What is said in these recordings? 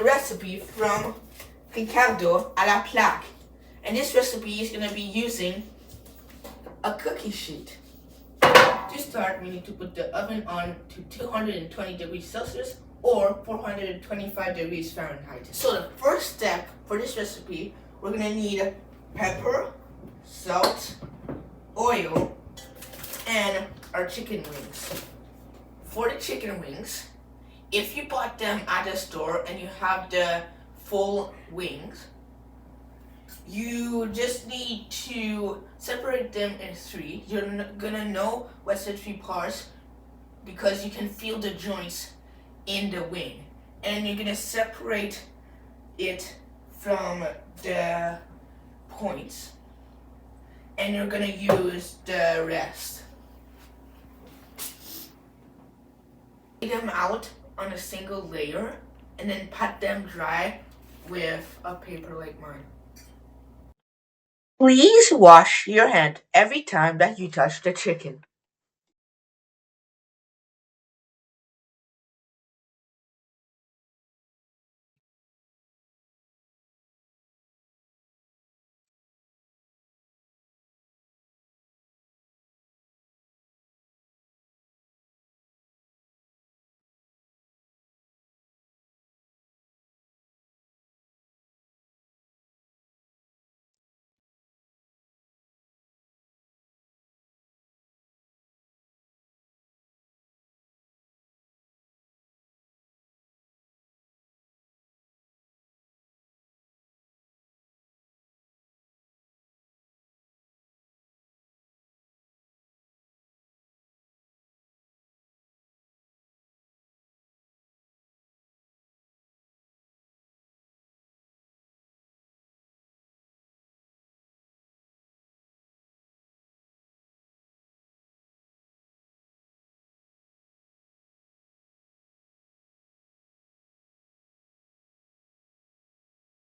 the recipe from Ricardo a la Plaque. And this recipe is going to be using a cookie sheet. To start, we need to put the oven on to 220 degrees Celsius or 425 degrees Fahrenheit. So the first step for this recipe, we're going to need pepper, salt, oil, and our chicken wings. For the chicken wings, if you bought them at the store and you have the full wings, you just need to separate them in three. You're gonna know what's the three parts because you can feel the joints in the wing. And you're gonna separate it from the points. And you're gonna use the rest. Lay them out on a single layer and then pat them dry with a paper like mine. Please wash your hand every time that you touch the chicken.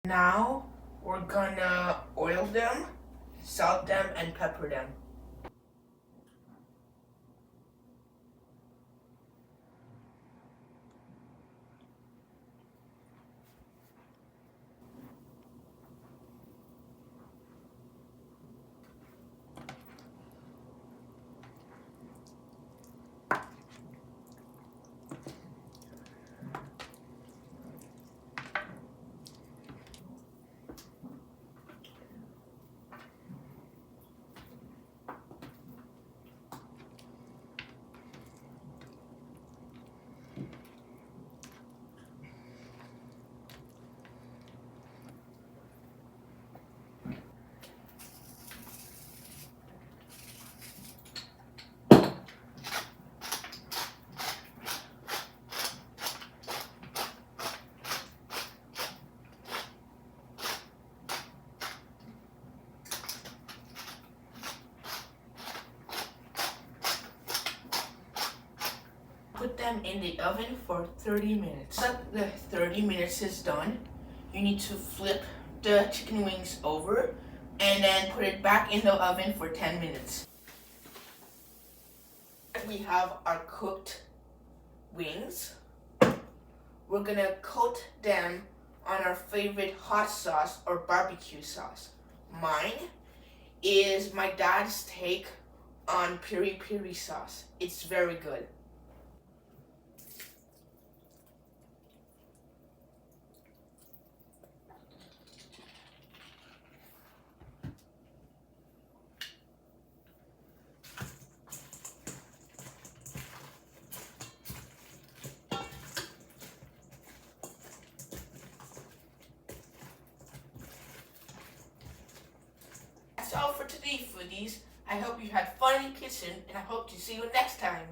Now we're gonna oil them, salt them, and pepper them. Put them in the oven for 30 minutes. Once the 30 minutes is done, you need to flip the chicken wings over and then put it back in the oven for 10 minutes. We have our cooked wings. We're gonna coat them on our favorite hot sauce or barbecue sauce. Mine is my dad's take on piri piri sauce. It's very good. That's all for today, foodies. I hope you had fun in the kitchen, and I hope to see you next time.